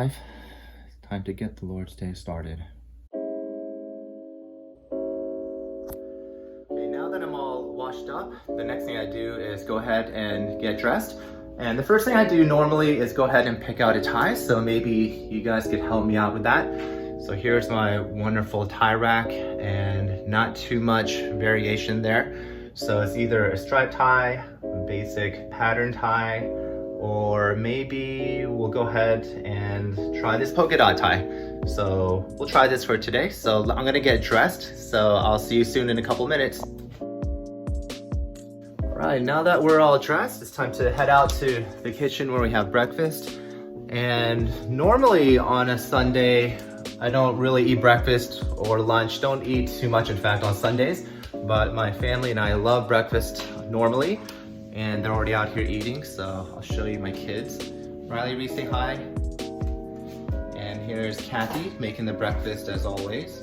5. Time to get the Lord's Day started. Okay, now that I'm all washed up, the next thing I do is go ahead and get dressed. And the first thing I do normally is go ahead and pick out a tie, so maybe you guys could help me out with that. So here's my wonderful tie rack, and not too much variation there. So it's either a striped tie, a basic pattern tie, or maybe we'll go ahead and try this polka dot tie. So we'll try this for today. So I'm gonna get dressed, so I'll see you soon in a couple minutes. All right, now that we're all dressed, it's time to head out to the kitchen where we have breakfast. And normally on a Sunday, I don't really eat breakfast or lunch, don't eat too much in fact on Sundays, but my family and I love breakfast normally, and they're already out here eating, so I'll show you my kids. Riley, Reese, say hi. And here's Kathy making the breakfast as always.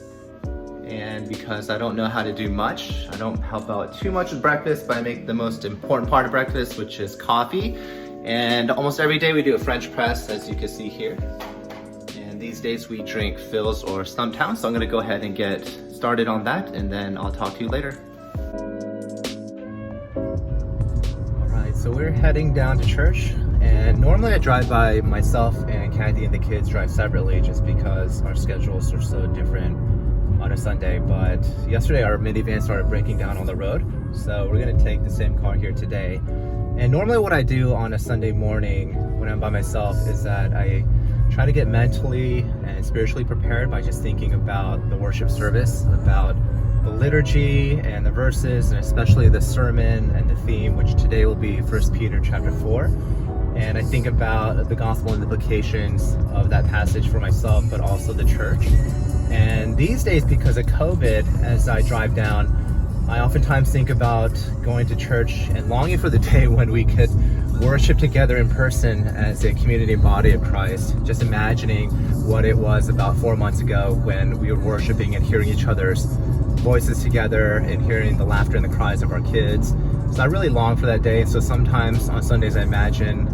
And because I don't know how to do much, I don't help out too much with breakfast, but I make the most important part of breakfast, which is coffee. And almost every day we do a French press, as you can see here. And these days we drink Phil's or Stumptown, so I'm gonna go ahead and get started on that, and then I'll talk to you later. So we're heading down to church, and normally I drive by myself, and Kathy and the kids drive separately just because our schedules are so different on a Sunday. But yesterday our minivan started breaking down on the road, so we're gonna take the same car here today. And normally what I do on a Sunday morning when I'm by myself is that I try to get mentally and spiritually prepared by just thinking about the worship service, about the liturgy and the verses, and especially the sermon and the theme, which today will be 1 Peter chapter 4. And I think about the gospel implications of that passage for myself, but also the church. And these days, because of COVID, as I drive down, I oftentimes think about going to church and longing for the day when we could worship together in person as a community and body of Christ. Just imagining what it was about 4 months ago when we were worshiping and hearing each other's voices together and hearing the laughter and the cries of our kids. So I really long for that day. And so sometimes on Sundays I imagine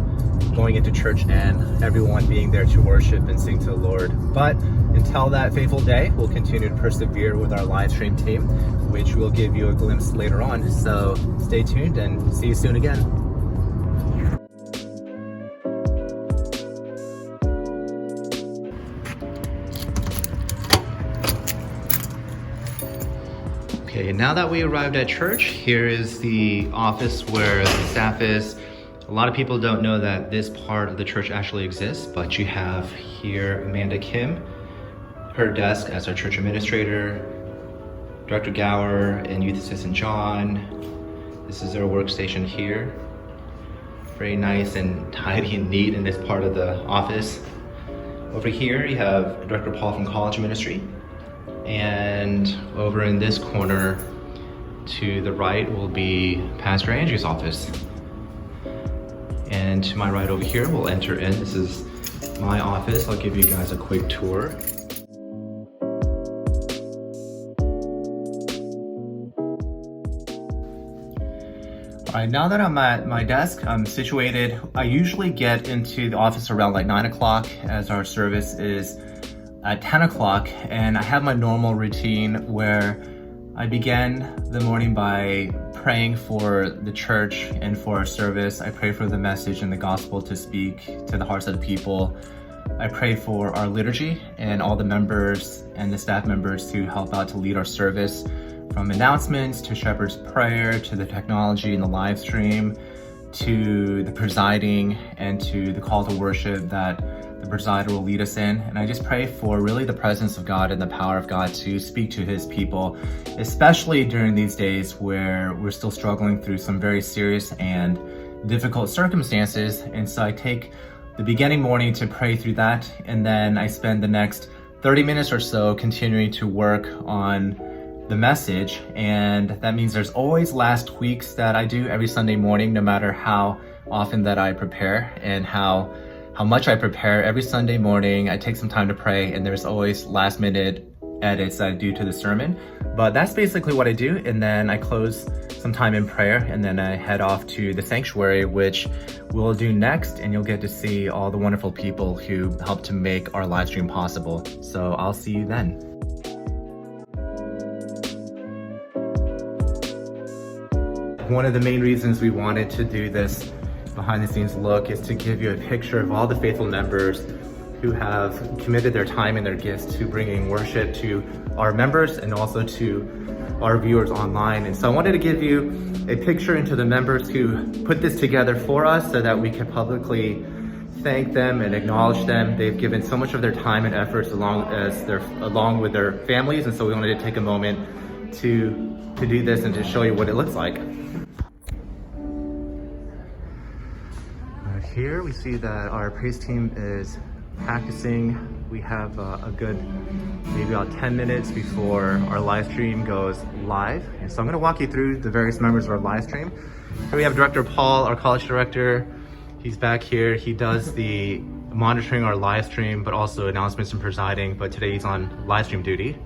going into church and everyone being there to worship and sing to the Lord. But until that fateful day, we'll continue to persevere with our live stream team, which will give you a glimpse later on. So stay tuned and see you soon again. Okay, now that we arrived at church, here is the office where the staff is. A lot of people don't know that this part of the church actually exists, but you have here Amanda Kim, her desk as our church administrator, Director Gower and Youth Assistant John. This is their workstation here. Very nice and tidy and neat in this part of the office. Over here you have Director Paul from College Ministry. And over in this corner to the right will be Pastor Andrew's office. And to my right over here, we'll enter in. This is my office. I'll give you guys a quick tour. All right, now that I'm at my desk, I'm situated. I usually get into the office around like 9 o'clock as our service is at 10 o'clock, and I have my normal routine where I begin the morning by praying for the church and for our service. I pray for the message and the gospel to speak to the hearts of the people. I pray for our liturgy and all the members and the staff members to help out to lead our service, from announcements to shepherd's prayer to the technology and the live stream to the presiding and to the call to worship that the presider will lead us in. And I just pray for really the presence of God and the power of God to speak to his people, especially during these days where we're still struggling through some very serious and difficult circumstances. And so I take the beginning morning to pray through that, and then I spend the next 30 minutes or so continuing to work on the message. And that means there's always last weeks that I do every Sunday morning, no matter how often that I prepare and how much I prepare. Every Sunday morning I take some time to pray, and there's always last minute edits that I do to the sermon. But that's basically what I do. And then I close some time in prayer, and then I head off to the sanctuary, which we'll do next. And you'll get to see all the wonderful people who helped to make our live stream possible. So I'll see you then. One of the main reasons we wanted to do this behind the scenes look is to give you a picture of all the faithful members who have committed their time and their gifts to bringing worship to our members and also to our viewers online. And so I wanted to give you a picture into the members who put this together for us so that we can publicly thank them and acknowledge them. They've given so much of their time and efforts along with their families, and so we wanted to take a moment to do this and to show you what it looks like. Here we see that our praise team is practicing. We have a good maybe about 10 minutes before our live stream goes live. And so I'm gonna walk you through the various members of our live stream. Here we have Director Paul, our college director. He's back here. He does the monitoring our live stream, but also announcements and presiding, but today he's on live stream duty.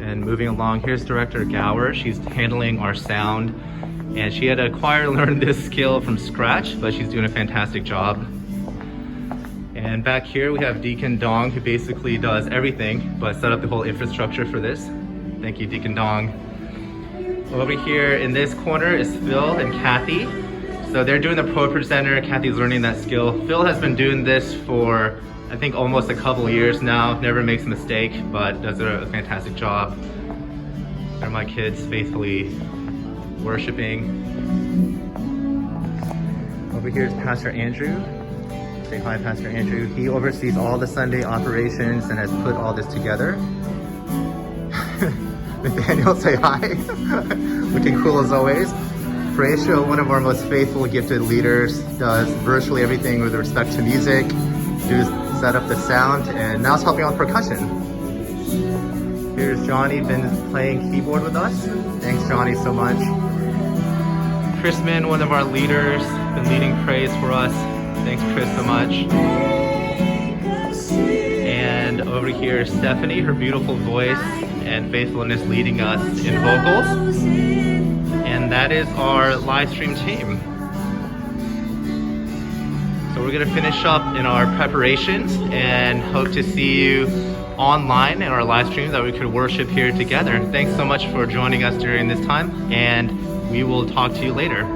And moving along, here's Director Gower. She's handling our sound, and she had to learn this skill from scratch, but she's doing a fantastic job. And back here we have Deacon Dong, who basically does everything but set up the whole infrastructure for this. Thank you, Deacon Dong. Over here in this corner is Phil and Kathy. So they're doing the Pro Presenter. Kathy's learning that skill. Phil has been doing this for, I think, almost a couple years now. Never makes a mistake, but does a fantastic job. They're my kids faithfully worshiping. Over here is Pastor Andrew. Say hi, Pastor Andrew. He oversees all the Sunday operations and has put all this together. Nathaniel, say hi. Looking cool as always. Horatio, one of our most faithful, gifted leaders, does virtually everything with respect to music, set up the sound, and now is helping out with percussion. Here's Johnny, been playing keyboard with us. Thanks, Johnny, so much. Chrisman, one of our leaders, been leading praise for us. Thanks, Chris, so much. And over here, Stephanie, her beautiful voice and faithfulness leading us in vocals. And that is our live stream team. So we're gonna finish up in our preparations and hope to see you online in our live stream that we could worship here together. Thanks so much for joining us during this time, and we will talk to you later.